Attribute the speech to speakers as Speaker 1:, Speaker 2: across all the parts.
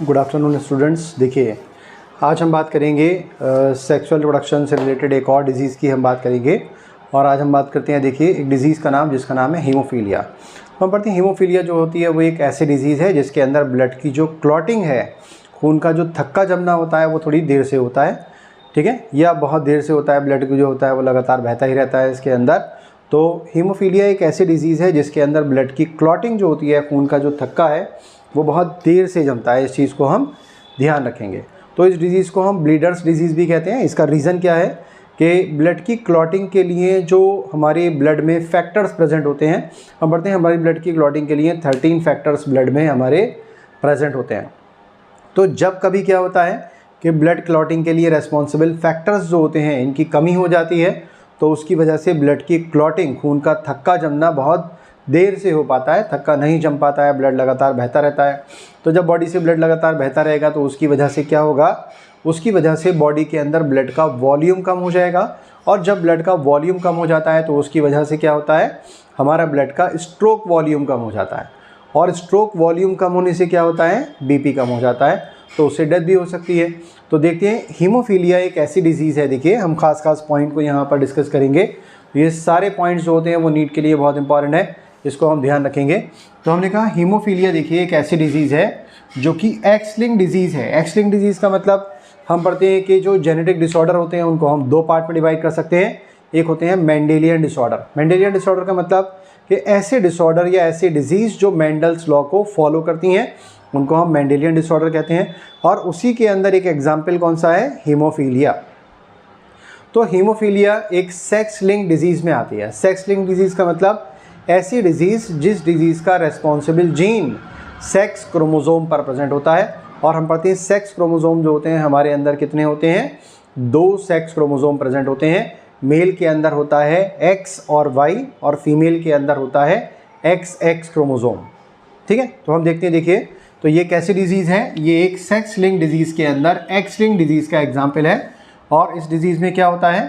Speaker 1: Good afternoon students. देखिए, आज हम बात करेंगे सेक्सुअल रिप्रोडक्शन से रिलेटेड एक और डिज़ीज़ की हम बात करेंगे। और आज हम बात करते हैं, देखिए, एक डिज़ीज़ का नाम जिसका नाम है हीमोफीलिया। तो हम पढ़ते हैं हीमोफीलिया जो होती है वो एक ऐसी डिज़ीज़ है जिसके अंदर ब्लड की जो क्लॉटिंग है, खून का जो थक्का जमना होता है वो थोड़ी देर से होता है, ठीक है, या बहुत देर से होता है। ब्लड जो होता है वो लगातार बहता ही रहता है इसके अंदर। तो हीमोफीलिया एक ऐसी डिज़ीज़ है जिसके अंदर ब्लड की क्लॉटिंग जो होती है, खून का जो थक्का है वो बहुत देर से जमता है। इस चीज़ को हम ध्यान रखेंगे। तो इस डिज़ीज़ को हम ब्लीडर्स डिजीज़ भी कहते हैं। इसका रीज़न क्या है कि ब्लड की क्लॉटिंग के लिए जो हमारे ब्लड में फैक्टर्स प्रेजेंट होते हैं, हम पढ़ते हैं हमारी ब्लड की क्लॉटिंग के लिए 13 फैक्टर्स ब्लड में हमारे प्रेजेंट होते हैं। तो जब कभी क्या होता है कि ब्लड क्लॉटिंग के लिए रेस्पॉन्सिबल फैक्टर्स जो होते हैं इनकी कमी हो जाती है, तो उसकी वजह से ब्लड की क्लॉटिंग, खून का थक्का जमना बहुत देर से हो पाता है, थक्का नहीं जम पाता है, ब्लड लगातार बहता रहता है। तो जब बॉडी से ब्लड लगातार बहता रहेगा तो उसकी वजह से क्या होगा, उसकी वजह से बॉडी के अंदर ब्लड का वॉल्यूम कम हो जाएगा। और जब ब्लड का वॉल्यूम कम हो जाता है तो उसकी वजह से क्या होता है, हमारा ब्लड का स्ट्रोक वॉल्यूम कम हो जाता है। और स्ट्रोक वॉल्यूम कम होने से क्या होता है, बीपी कम हो जाता है, तो उससे डेथ भी हो सकती है। तो देखते हैं, हीमोफीलिया एक ऐसी डिजीज़ है। देखिए, हम खास पॉइंट को यहाँ पर डिस्कस करेंगे। ये सारे पॉइंट्स जो होते हैं वो नीट के लिए बहुत इंपॉर्टेंट है, इसको हम ध्यान रखेंगे। तो हमने कहा हीमोफीलिया, देखिए, एक ऐसी डिजीज़ है जो कि एक्स लिंक्ड डिजीज़ है। एक्स लिंक्ड डिजीज़ का मतलब हम पढ़ते हैं कि जो जेनेटिक डिसऑर्डर होते हैं उनको हम दो पार्ट में डिवाइड कर सकते हैं। एक होते हैं मेंडेलियन डिसऑर्डर। मेंडेलियन डिसऑर्डर का मतलब कि ऐसे डिसऑर्डर या ऐसे डिजीज़ जो मेंडल्स लॉ को फॉलो करती हैं उनको हम मेंडेलियन डिसऑर्डर कहते हैं। और उसी के अंदर एक एग्जाम्पल कौन सा है, हीमोफीलिया। तो हीमोफीलिया एक सेक्स लिंक्ड डिजीज़ में आती है। सेक्स लिंक्ड डिजीज़ का मतलब ऐसी डिजीज़ जिस डिजीज़ का रेस्पॉन्सिबल जीन सेक्स क्रोमोसोम पर प्रेजेंट होता है। और हम पढ़ते हैं सेक्स क्रोमोसोम जो होते हैं हमारे अंदर कितने होते हैं, 2 सेक्स क्रोमोसोम प्रेजेंट होते हैं। मेल के अंदर होता है X और Y और फीमेल के अंदर होता है XX क्रोमोसोम, ठीक है। तो हम देखते हैं, देखिए, तो ये कैसी डिजीज़ है, ये एक सेक्स लिंक्ड डिजीज़ के अंदर एक्स लिंक्ड डिजीज़ का एग्जाम्पल है। और इस डिजीज़ में क्या होता है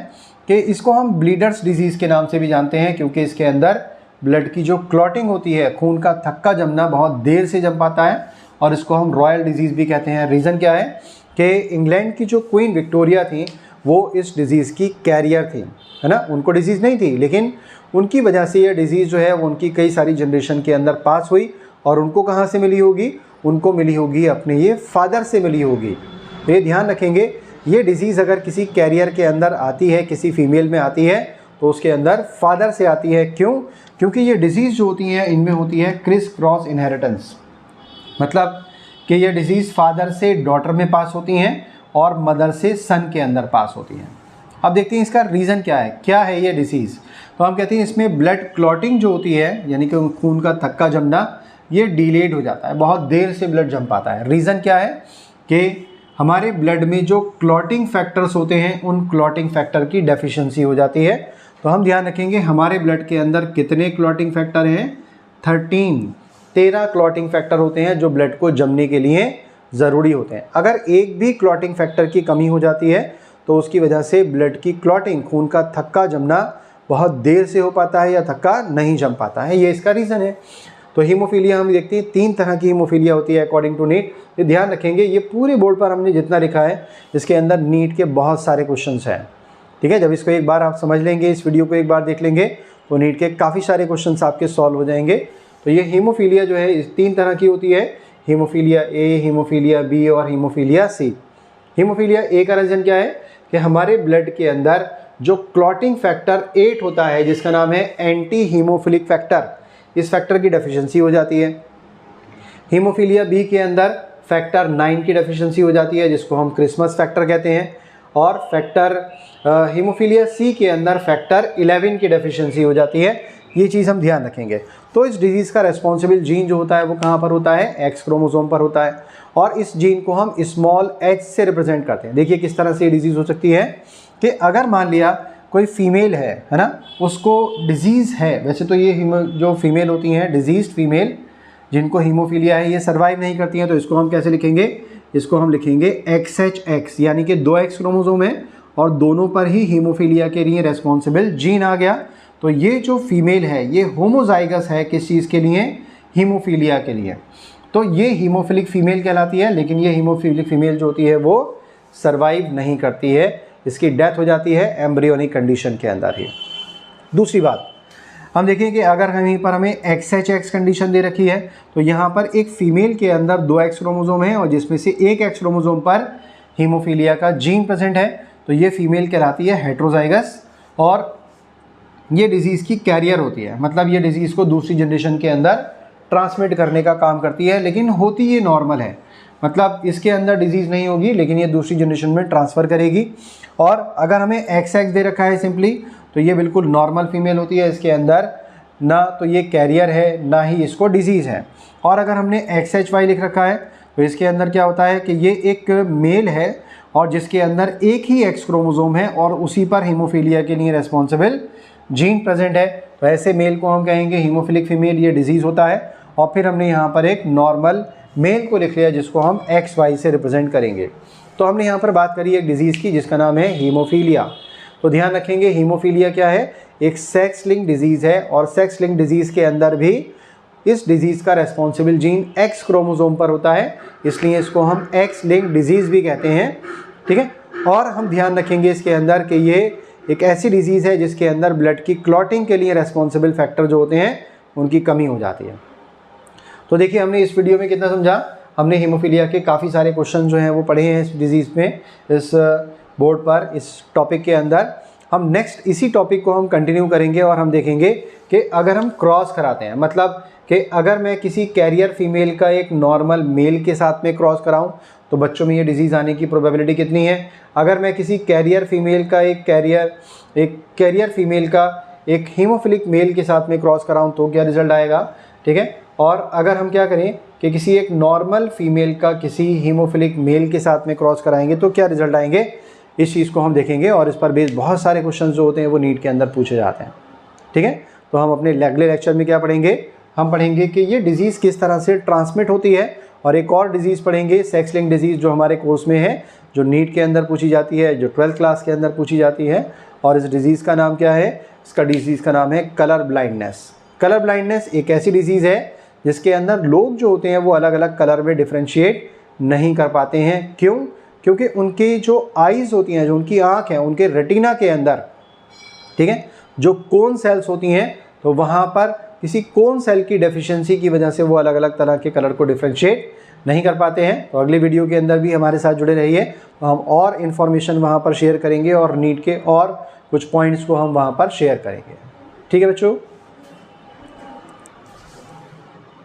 Speaker 1: कि इसको हम ब्लीडर्स डिजीज़ के नाम से भी जानते हैं, क्योंकि इसके अंदर ब्लड की जो क्लॉटिंग होती है, खून का थक्का जमना बहुत देर से जम पाता है, और इसको हम रॉयल डिजीज़ भी कहते हैं। रीज़न क्या है कि इंग्लैंड की जो क्वीन विक्टोरिया थी वो इस डिज़ीज़ की कैरियर थी, है ना। उनको डिज़ीज़ नहीं थी, लेकिन उनकी वजह से ये डिज़ीज़ जो है वो उनकी कई सारी जनरेशन के अंदर पास हुई। और उनको कहाँ से मिली होगी, उनको मिली होगी अपने ये फादर से मिली होगी। तो ये ध्यान रखेंगे, ये डिज़ीज़ अगर किसी कैरियर के अंदर आती है, किसी फीमेल में आती है, तो उसके अंदर फादर से आती है। क्यों? क्योंकि ये डिज़ीज़ जो होती हैं इनमें होती है क्रिस क्रॉस इनहेरिटेंस, मतलब कि ये डिज़ीज़ फादर से डॉटर में पास होती हैं और मदर से सन के अंदर पास होती हैं। अब देखते हैं इसका रीज़न क्या है ये डिज़ीज़। तो हम कहते हैं इसमें ब्लड क्लॉटिंग जो होती है, यानी कि खून का थक्का जमना, ये डिलेड हो जाता है, बहुत देर से ब्लड जम पाता है। रीज़न क्या है कि हमारे ब्लड में जो क्लॉटिंग फैक्टर्स होते हैं उन क्लॉटिंग फैक्टर की डेफिशिएंसी हो जाती है। तो हम ध्यान रखेंगे हमारे ब्लड के अंदर कितने क्लॉटिंग फैक्टर हैं, 13 क्लॉटिंग फैक्टर होते हैं जो ब्लड को जमने के लिए ज़रूरी होते हैं। अगर एक भी क्लॉटिंग फैक्टर की कमी हो जाती है तो उसकी वजह से ब्लड की क्लॉटिंग, खून का थक्का जमना बहुत देर से हो पाता है या थक्का नहीं जम पाता है। ये इसका रीज़न है। तो हीमोफीलिया हम देखते हैं 3 तरह की हीमोफीलिया होती है अकॉर्डिंग टू नीट। ये ध्यान रखेंगे, ये पूरे बोर्ड पर हमने जितना लिखा है इसके अंदर नीट के बहुत सारे क्वेश्चंस हैं, ठीक है। जब इसको एक बार आप समझ लेंगे, इस वीडियो को एक बार देख लेंगे, तो नीट के काफ़ी सारे क्वेश्चंस आपके सॉल्व हो जाएंगे। तो ये हीमोफीलिया जो है इस 3 तरह की होती है, हीमोफीलिया ए, हीमोफीलिया बी और हीमोफीलिया सी। हीमोफीलिया ए का रीज़न क्या है कि हमारे ब्लड के अंदर जो क्लॉटिंग फैक्टर 8 होता है जिसका नाम है एंटी हीमोफिलिक फैक्टर, इस फैक्टर की डेफिशिएंसी हो जाती है। हीमोफीलिया बी के अंदर फैक्टर 9 की डेफिशिएंसी हो जाती है जिसको हम क्रिसमस फैक्टर कहते हैं। और फैक्टर हीमोफीलिया सी के अंदर फैक्टर 11 की डेफिशिएंसी हो जाती है। ये चीज़ हम ध्यान रखेंगे। तो इस डिजीज़ का रेस्पॉन्सिबल जीन जो होता है वो कहाँ पर होता है, एक्स क्रोमोसोम पर होता है। और इस जीन को हम स्मॉल h से रिप्रेजेंट करते हैं। देखिए किस तरह से ये डिजीज़ हो सकती है कि अगर मान लिया कोई फीमेल है ना, उसको डिजीज़ है, वैसे तो ये जो फीमेल होती हैं डिजीज़ फीमेल जिनको हीमोफीलिया है ये सर्वाइव नहीं करती हैं, तो इसको हम कैसे लिखेंगे, इसको हम लिखेंगे XHX, यानी कि 2 X क्रोमोसोम है और दोनों पर ही हीमोफीलिया के लिए रेस्पॉन्सिबल जीन आ गया। तो ये जो फीमेल है ये होमोजाइगस है, किस चीज़ के लिए, हीमोफीलिया के लिए। तो ये हीमोफिलिक फीमेल कहलाती है, लेकिन ये हीमोफिलिक फीमेल जो होती है वो सर्वाइव नहीं करती है, इसकी डेथ हो जाती है एम्ब्रियोनिक कंडीशन के अंदर ही। दूसरी बात हम देखें कि अगर यहीं पर हमें XHX कंडीशन दे रखी है, तो यहाँ पर एक फीमेल के अंदर 2 X क्रोमोसोम है और जिसमें से एक X क्रोमोसोम पर हीमोफीलिया का जीन प्रेजेंट है, तो ये फीमेल कहलाती है हेट्रोजाइगस और ये डिजीज़ की कैरियर होती है। मतलब ये डिजीज़ को दूसरी जनरेशन के अंदर ट्रांसमिट करने का काम करती है, लेकिन होती ये नॉर्मल है। मतलब इसके अंदर डिजीज़ नहीं होगी, लेकिन ये दूसरी जनरेशन में ट्रांसफ़र करेगी। और अगर हमें XX दे रखा है सिंपली, तो ये बिल्कुल नॉर्मल फीमेल होती है, इसके अंदर ना तो ये कैरियर है ना ही इसको डिजीज़ है। और अगर हमने XHY लिख रखा है, तो इसके अंदर क्या होता है कि ये एक मेल है और जिसके अंदर एक ही X क्रोमोसोम है और उसी पर हीमोफीलिया के लिए रेस्पॉन्सिबल जीन प्रेजेंट है। तो ऐसे मेल को हम कहेंगे हीमोफिलिक फीमेल, ये डिजीज़ होता है। और फिर हमने यहाँ पर एक नॉर्मल मेल को लिख लिया जिसको हम XY से रिप्रेजेंट करेंगे। तो हमने यहाँ पर बात करी एक डिजीज़ की जिसका नाम है हीमोफीलिया। तो ध्यान रखेंगे हीमोफीलिया क्या है, एक सेक्स लिंक डिजीज़ है और सेक्स लिंक डिजीज़ के अंदर भी इस डिजीज़ का रेस्पॉन्सिबल जीन X क्रोमोसोम पर होता है, इसलिए इसको हम X लिंक डिजीज़ भी कहते हैं। ठीक है। और हम ध्यान रखेंगे इसके अंदर कि ये एक ऐसी डिजीज़ है जिसके अंदर ब्लड की क्लॉटिंग के लिए रेस्पॉन्सिबल फैक्टर जो होते हैं उनकी कमी हो जाती है। तो देखिए हमने इस वीडियो में कितना समझा, हमने हीमोफीलिया के काफ़ी सारे क्वेश्चन जो हैं वो पढ़े हैं इस डिजीज़ में, इस बोर्ड पर, इस टॉपिक के अंदर। हम नेक्स्ट इसी टॉपिक को हम कंटिन्यू करेंगे और हम देखेंगे कि अगर हम क्रॉस कराते हैं, मतलब कि अगर मैं किसी कैरियर फीमेल का एक नॉर्मल मेल के साथ में क्रॉस कराऊं तो बच्चों में ये डिजीज़ आने की प्रोबेबिलिटी कितनी है। अगर मैं किसी कैरियर फीमेल का एक कैरियर फीमेल का एक हीमोफिलिक मेल के साथ में क्रॉस कराऊं तो क्या रिजल्ट आएगा। ठीक है। और अगर हम क्या करें कि किसी एक नॉर्मल फीमेल का किसी हीमोफिलिक मेल के साथ में क्रॉस कराएंगे तो क्या रिजल्ट आएंगे, इस चीज़ को हम देखेंगे। और इस पर बेस्ड बहुत सारे क्वेश्चन जो होते हैं वो नीट के अंदर पूछे जाते हैं। ठीक है। तो हम अपने अगले लेक्चर में क्या पढ़ेंगे, हम पढ़ेंगे कि ये डिजीज़ किस तरह से ट्रांसमिट होती है, और एक और डिजीज़ पढ़ेंगे सेक्स लिंक डिजीज़ जो हमारे कोर्स में है, जो नीट के अंदर पूछी जाती है, जो 12th क्लास के अंदर पूछी जाती है। और इस डिजीज़ का नाम क्या है, इसका डिजीज़ का नाम है कलर ब्लाइंडनेस। कलर ब्लाइंडनेस एक ऐसी डिजीज़ है जिसके अंदर लोग जो होते हैं वो अलग अलग कलर में डिफ्रेंशिएट नहीं कर पाते हैं। क्यों? क्योंकि उनकी जो आइज़ होती हैं, जो उनकी आँख है, उनके रेटिना के अंदर, ठीक है, जो कोन सेल्स होती हैं, तो वहाँ पर किसी कोन सेल की डेफिशिएंसी की वजह से वो अलग अलग तरह के कलर को डिफ्रेंशिएट नहीं कर पाते हैं। तो अगले वीडियो के अंदर भी हमारे साथ जुड़े रहिए, तो हम और इन्फॉर्मेशन वहाँ पर शेयर करेंगे और नीट के और कुछ पॉइंट्स को हम वहाँ पर शेयर करेंगे। ठीक है बच्चों।